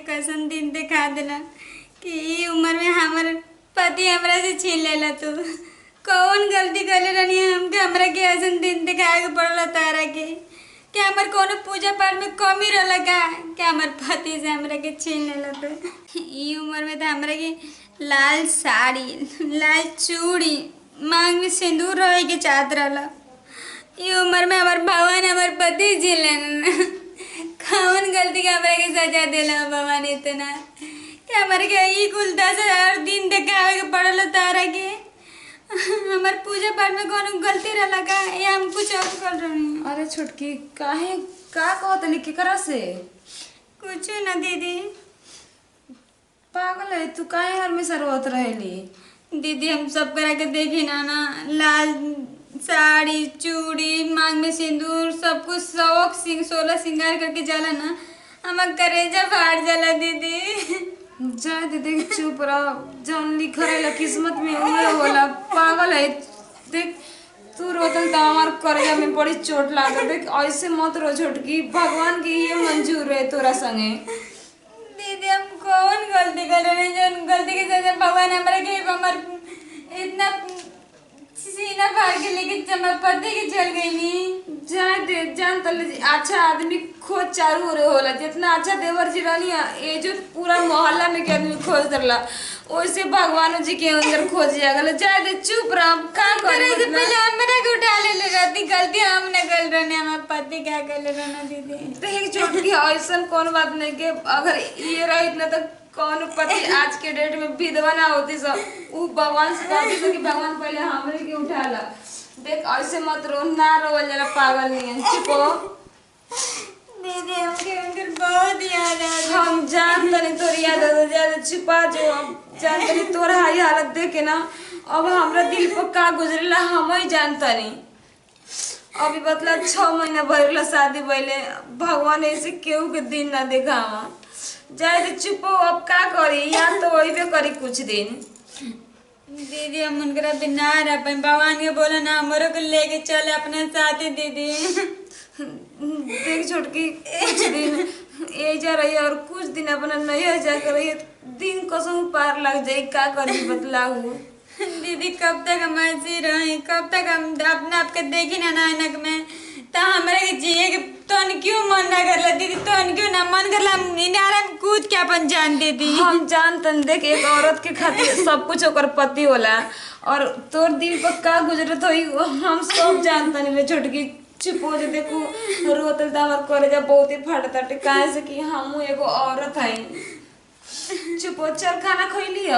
कैसन दिन दिखा दिला कि ई उम्र में हमार पति हमरा से छीन लेला। तू कौन गलती कर रही हमके हमरा के ऐसन दिन दिखाए के पड़ला तारा के क्या हमार कोनो पूजा पाठ में कमी रहला का क्या हमार पति से हमरा के छीन लेला। तो ई उम्र में तो हमरा के लाल साड़ी लाल चूड़ी मांग में सिंदूर रहे के चाहत रहला। ई उम्र में हमार भगवान हमार पति छीन लेना। कौन गलती का हमरा के सजा देला भगवान इतना क्या हमारे के ई कुल 10,000 दिन दिखावे के पड़ल तारा के। हमार पूजा पाठ में कोनो गलती रहला का या हम कुछ और कर रही। अरे छोटकी काहे का कहतनी केकरा से? कुछ ना दीदी। पागल है तू, काहे हमेशा रोत रहेली? दीदी हम सब करा के देखी ना लाल साड़ी चूड़ी मांग में सिंदूर सब कुछ शौक 16 श्रृंगार करके जाला ना हमार करेजा फाड़ जाला दीदी। जा दीदी चुप रह, जौन लिखल रहेला किस्मत में उहे होला। पागल है देख, तू रोतल तो हमार करेजा में बड़ी चोट लागल। देख ऐसे मत रो छोटकी, भगवान के ये मंजूर है तोरा संगे। दीदी हम कौन गलती कर रहे हैं जो गलती के सजा भगवान हमारे के हमार इतना सीना फाड़ के लेके हमारे पति के चल गई नी। जाए दे जान तले अच्छा आदमी खोज चारू ओरे होला। जितना अच्छा देवर जी रहनी ये जो पूरा मोहल्ला में के आदमी खोज दरला वैसे भगवान जी के अंदर खोज जागल। जाए दे चुप रह, का करे से पहले हमरा के उठा ले रहती गलती हम न कर रहने हमारे पति क्या कर ले रहना। दीदी देख छोटकी ऐसा कौन बात नहीं के अगर ये रही ना तो कौन पति आज के डेट में विधवा ना होती सब वो भगवान से कहती थी कि भगवान पहले हमरे के उठा ला। देख ऐसे मत रो, ना रो जरा पागल नहीं है। चुप हो दीदी हमके उनकर बहुत याद आ। हम जान तनी तोर याद आ ज्यादा छुपा जो जान तनी तोर हाई हालत देख के ना अब हमरा दिल पर का गुजरेला हम ही जान तनी। अभी बतला 6 महीना भरला शादी भइले, भगवान ऐसे केहू के दिन ना देखा। जाए दे चुप हो, अब का करी याद तो वही करी कुछ दिन। दीदी हम उनकरा बिना रह पाए भगवान के बोला ना हमरो को लेके चले अपने साथ ही। दीदी देख छोटकी कुछ दिन ये जा रही है और कुछ दिन अपना नहीं जा कर रही है, दिन कसम पार लग जाए का करी बतलाऊ। दीदी कब तक हम ऐसे रहे, कब तक हम अपने आप के देखी ना नानक में तो हमारे के जिए के तन क्यों मन ना करला। दीदी तन क्यों ना मन करला इनारा में कूद के अपन जान देती। हम जानतन देख एक औरत के खातिर सब कुछ ओकर पति होला और तोर दिल पर का गुजरत होई हम सब जानतन ले छोटकी। चुप हो जा, देखो रोतल त हमर करेजा बहुते फाटता काहे से कि हमहू एगो औरत हई। चुप हो, चल खाना खइली ह?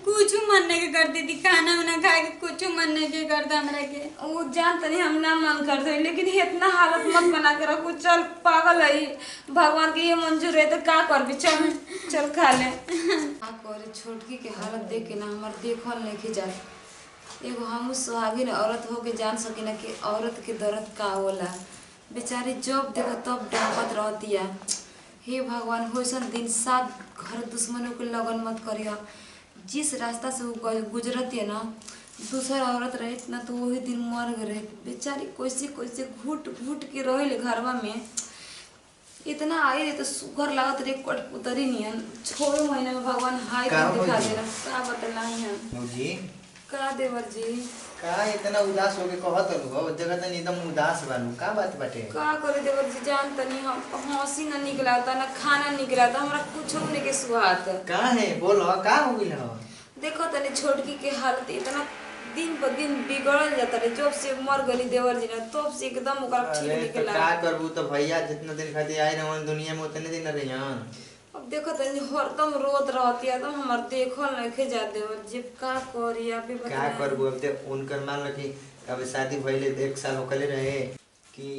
कुछ मन नहीं कर दीदी, खाना वाना खाए के कुछ मन नहीं के करता हमरा के। वो जानतनी हम ना मन कर दे लेकिन इतना हालत मत बना के रखो। चल पागल है, भगवान के ये मंजूर है तो का करबी। चल चल खा ले। का करे छोटकी के हालत देख के ना हमर देखल नहीं खिजा। एगो हम सुहागिन औरत हो के जान सकिना कि औरत के दर्द का होला। बेचारी जब देखो तब डांपत रहती है। हे भगवान होइसन दिन साथ घर दुश्मनों के लगन मत करिया। जिस रास्ता से वो गुजरती है ना दूसरा औरत रहे ना तो वही दिन मर गए। बेचारी कैसे कैसे घुट घुट के रहे घरवा में। इतना आई रहे तो सुगर लागत रे कटपुतरी नियन। 6 महीना में भगवान हाय दिखा दे रहा। का बतलाई है का देवर जी? का इतना उदास होके कहत हो जगह तनी एकदम उदास बानू का बात बाटे? का करे देवर जी जान तनी हम हंसी ना निकला था ना खाना निकला था हमरा कुछ होने के सुहात। का है बोलो का हो गइल हो? देखो तनी छोटकी के हालत इतना दिन पर दिन बिगड़ल जाता रे। जब से मर गली देवर जी ना तब से एकदम ओकर ठीक निकला। का करबू तो भैया जितना दिन खातिर आए रहन दुनिया में उतने दिन रहियन। अब देखो तनी हरदम रोत रहती है तो हमर देखल नहीं खे जा देवर जी का करी अभी बता। का करबू अब ते उनकर मान लो कि अब शादी भइले 1 साल होकले रहे कि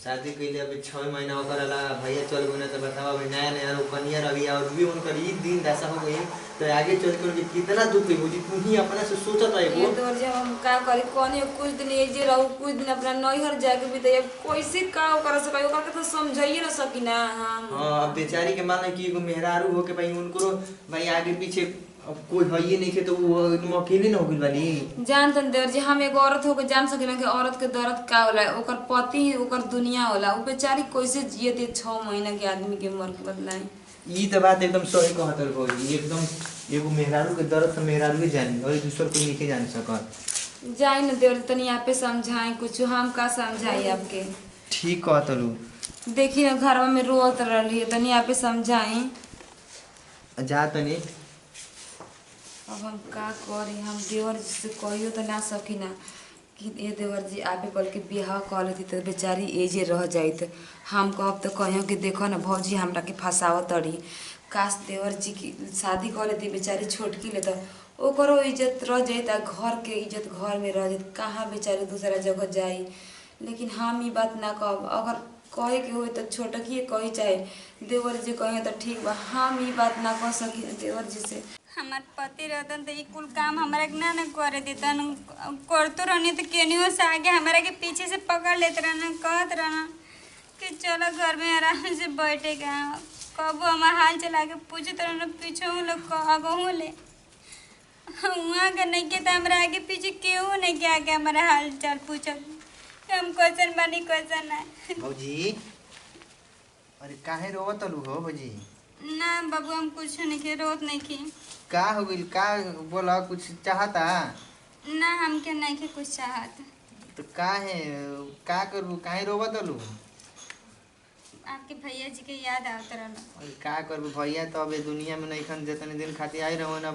शादी कइले अभी 6 महीना होकर ला भैया चल गए तो बतावा अभी नया नया कनिया रही और भी उनकर ई दिन दशा हो गई तो आगे चल कर के कितना दुख होई जी तू ही अपना से सोचत है वो। देवर जी हम का करी कोनी कुछ दिन एजे रहू कुछ दिन अपना नैहर जाके भी दे कैसे का कर सके ओकर के तो समझाइए ना सकी ना हम। हां अब बेचारी के मान कि एगो मेहरारू हो के भाई उनको भाई आगे पीछे अब कोई है ये नहीं के तो वो तुम अकेले ना हो गइल बानी। जान तन देवर जी हम एगो औरत होके जान सकेला कि औरत के दर्द का होला, ओकर पति ही ओकर दुनिया होला। उ बेचारी कैसे जिए थे 6 महीना के आदमी के मर के बदलाई। ई तो बात एकदम सही कहत हो भौजी, एकदम एगो मेहरारू के दर्द तो मेहरारू ही जानी और दूसर कोई नहीं के जान सकत। जाई न देवर तनी आप पे समझाई कुछ, हम का समझाई आपके। ठीक कहत लू। देखी न घरवा में रोत रही तनी आप पे समझाई। जा तनी। अब हम का करी, हम देवर जी से कहियो तो ना सकी ना कि ए देवर जी आबे कल के बियाह कर लेती तो बेचारी एजे रह जाइत। हम कहब तो कहियो कि देखो ना भौजी हमरा के फंसाव तड़ी। काश देवर जी की शादी कर लेती बेचारी छोटकी ले तो ओकरो इज्जत रह जाइत, घर के इज्जत घर में रह जाइत, कहाँ बेचारी दूसरा जगह जाई। लेकिन हम ई बात ना कहब, अगर कहे के होई तो छोटकी कही चाहे देवर जी कहे तो ठीक बा, हम ई बात ना कह सकी देवर जी से। हमार पति रहतन तो ये कुल काम हमारा के ना करे देतन। करतो रहनी तो केनियो से आगे हमारा के पीछे से पकड़ लेते रहना, कहत रहना कि चलो घर में आराम से बैठेगा। कबो हमार हाल चला के पूछते रहना, पीछे लोग आगहूँ ले वहाँ के नहीं के तो हमारा आगे पीछे केहू नहीं के आगे हमारा हाल चाल पूछत हम क्वेश्चन बानी क्वेश्चन ना। भौजी अरे काहे रोवत लू हो भौजी? ना बाबू हम कुछ नहीं के रोत नहीं की। का हो गइल? का बोला कुछ चाहता? ना हमके नहीं के कुछ चाहत। तो काहे का करू, काहे रोवत लू? आपके भैया जी के याद आवत रहल। अरे का करबू भैया तो अब दुनिया में नहीं खन जितने दिन खातिर आई रहो ना,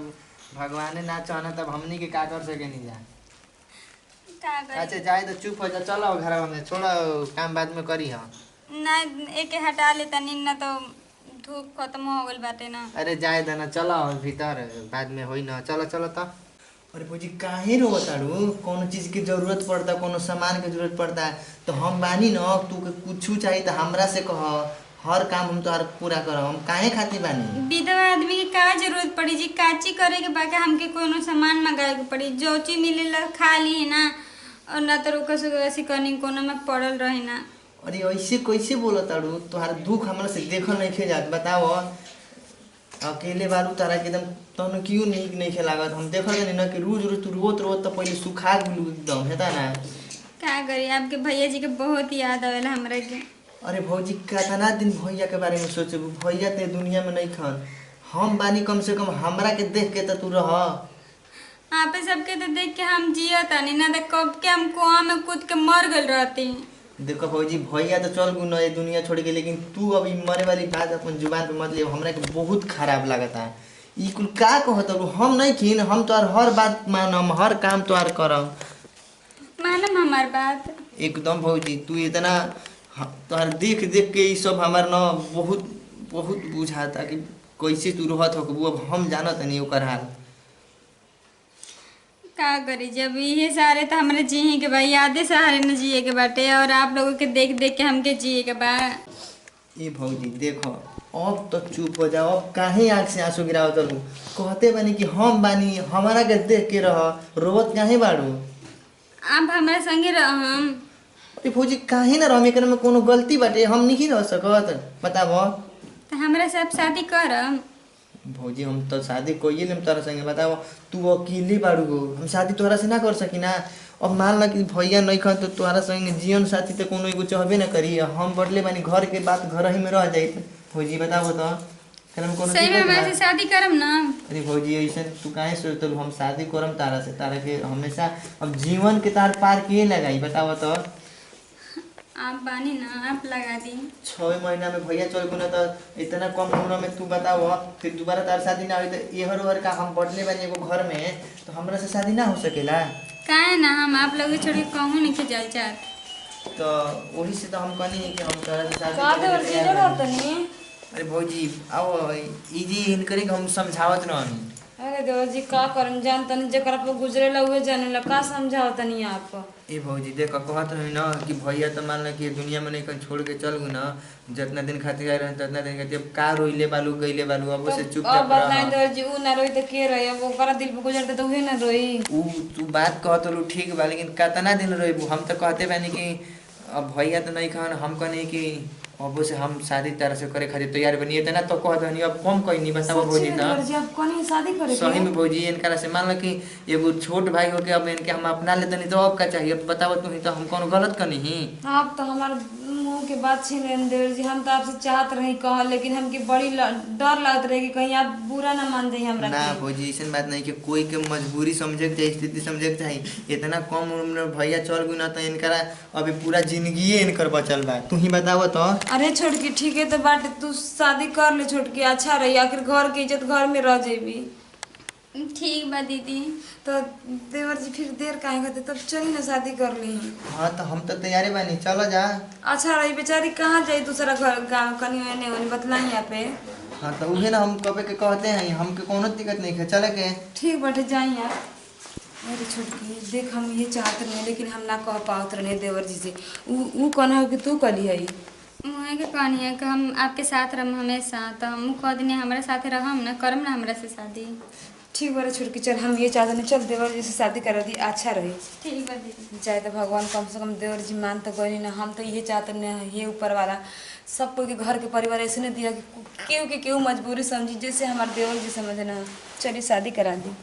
भगवाने ना चाहना तब हमनी के का कर सके नहीं जा। का करी? अच्छा जाए तो चुप हो जा, चलो घर में छोड़ो काम बाद में करी हम। ना एके हटा लेता ना तो धूप खत्म हो गइल बाटे ना। अरे जाए देना, चलो भीतर बाद में होई ना, चलो चलो तो। अरे भौजी काहे रोताड़ू? कोनो चीज की जरूरत पड़ता, कोनो सामान के जरूरत पड़ता तो हम बानी न, तू के कुछ चाहिए तो हमरा से कह, हर काम हम तोहार पूरा करब। हम काहे खातिर बानी? विधवा आदमी के का जरूरत पड़ी जी? काची करे के बाकी हमके कोनो सामान मंगाए के पड़ी, जो चीज मिलेला खा ली ना, और ना तो रोका से कनी कोनो में पड़ल रही ना। अरे ऐसे कैसे बोलताड़ू? तोहार दुख हमरा से देखल नहीं खे जात। बताओ अकेले बारू तारा के एकदम तनु क्यों नहीं खेलागत? हम देखल नहीं ना कि रोज रोज तू रोत रोत तो पहले सुखा गेलू एकदम, हेता ना? का करी, आपके भैया जी के बहुत याद आवेला हमरा के। अरे भौजी कितना दिन भैया के बारे में सोचबू? भैया ते दुनिया में नहीं खन, हम बानी। कम से कम हमरा के देख के तो तू रह। आप सबके तो देख के हम जिया तानी ना, तो कब के हम कुआं में कूद के मर गइल रहती। देखो भौजी भैया तो चल गु न ये दुनिया छोड़ के, लेकिन तू अभी मरे वाली बात अपन जुबान पे मत ले। हमरा के बहुत खराब लगता। ई कुल का कहत हो? हम नहीं खीन, हम तोहार हर बात मानम, हर काम तोहार करम। मालूम हमार बात? एकदम भौजी तू इतना तोहार देख देख के ई सब हमार न बहुत बहुत बुझाता कि कैसे तू रहत हो। अब हम जानत नहीं ओकर हाल। का करी, जब ये सारे तो हमारे जिये के बा, यादे सहारे न जिए के बाटे, और आप लोगों के देख देख के हमके जिए के बा। ए भौजी देखो अब तो चुप हो जाओ। अब काहे आँख से आंसू गिराओ? तलू कहते बानी कि हम बानी, हमारा के देख के रह, रोवत काहे बाड़ू? आप हमारे संगे रहम। अरे भौजी काहे ना रह? एकरा में कोनो गलती बाटे? हम नहीं रह सकत? बताबो तो हमारे साथ शादी करम। भौजी हम तो शादी कोई नहीं तोरा संगे। बताओ तू अकेले बाड़ू हो, हम शादी तोहरा से ना कर सकी ना। अब मान ला कि भैया नहीं खन तो तोहरा संगे जीवन साथी तो कोनो एगो चाहबे ना करी। हम बढ़ले बानी, घर के बात घर ही में रह जाई। भौजी बताबो तो सही में हमारे से शादी करम ना? अरे भौजी ऐसे तू काहे सोचत? हम शादी करम तारा से, तारा के हमेशा अब जीवन के तार पार के लगाई? बताओ तो। आप बानी ना, आप लगा दी। 6 महीना में भैया चल गो ना, तो इतना कम उम्र में तू बताओ फिर दोबारा तार शादी ना हुई तो एहर ओहर का हम बढ़ले बानी एगो घर में, तो हमरा से शादी ना हो सकेला? काहे ना, हम आप लोग छोड़ के कहूँ नहीं के जाए चाहत। तो वही से तो हम कहनी कि हम तोरा से शादी का देवर करे जी के तैयार बानी। तनी? अरे भौजी आओ इजी इनकरे के हम समझावत रहनी। अरे देवर जी का करम, जान तनी जेकरा पे गुजरेला उहे जानेला, का समझाओ तनी आप? ए भौजी देखो कहत रही ना कि भैया तो मान ला कि दुनिया में नहीं कहीं छोड़ के चल गु ना, जितना दिन खातिर आए रहे उतना दिन खातिर। अब का रोइले बालू गइले बालू, अब से अब चुपचाप बताई रह। देवर जी उ ना रोई त के रोई? अब ओकरा दिल पे गुजरते तो उहे ना रोई। ऊ तू बात कहत रू ठीक बा, लेकिन कितना दिन रोइबू? हम तो कहते बानी कि अब भैया तो नहीं खान, हम कहनी कि अब से हम शादी तरह से करे खातिर तैयार बनिए तना तो कह दनी अब कम कहीं नहीं बताओ भौजी सच्ची ता देवर जी, आप कौन शादी करे सही में भौजी इनका से मान लो कि एगो छोट भाई हो के अब इनके हम अपना लेते नहीं तो अब का चाहिए अब बताओ तुम तो हम कौन गलत करनी ही। आप तो हमारे मुंह के बात छीन लेन देवर जी, हम तो आपसे चाहत रही कह, लेकिन हमके बड़ी डर लगत रहे कि कहीं आप बुरा ना मान जाइए हमरा ना के। भौजी ऐसा बात नहीं कि कोई के मजबूरी समझे के चाहिए, स्थिति समझे के चाहिए। इतना कम उम्र में भैया चल गई ना तो इनका अभी पूरा जिंदगी इनकर बचल बा। तू ही बताओ तो। अरे छोटकी ठीक है तो बाटे, तू शादी कर ले छोटकी, अच्छा रही, आखिर घर की इज्जत घर में रह जेबी। ठीक बा दीदी। तो देवर जी फिर देर काहे करते, तब चली ना शादी कर ली। हाँ तो हम तो तैयारी बानी, चलो जा। अच्छा रही, बेचारी कहाँ जाई दूसरा घर गाँव कनी एने ओने बतलाई यहाँ पे। हाँ तो उहे ना हम कबे के कहते हैं, हमके कोनो दिक्कत नहीं है, चले के। ठीक बाटे जाई आप। अरे छोटकी देख, हम ये चाहते रहे लेकिन हम ना कह पावत रहे देवर जी से। ऊ कहना हो कि तू कली है। वहाँ के कहनी है कि हम आपके साथ रहम हमेशा, तो हम कह दिन हमारे साथ रहम ना, करम ना हमरा से शादी। ठीक बारे छोटकी, चल हम ये चाहते नहीं, चल देवर जी से शादी करा दी, अच्छा रही। ठीक बा दीदी। चाहे तो भगवान कम से कम देवर जी मान तो गई ना, हम तो ये चाहते नहीं, ये ऊपर वाला सब कोई के घर के परिवार ऐसे नहीं दिया कि केहू के केहू मजबूरी समझी, जैसे हमारे देवर जी समझना। चलिए शादी करा दी।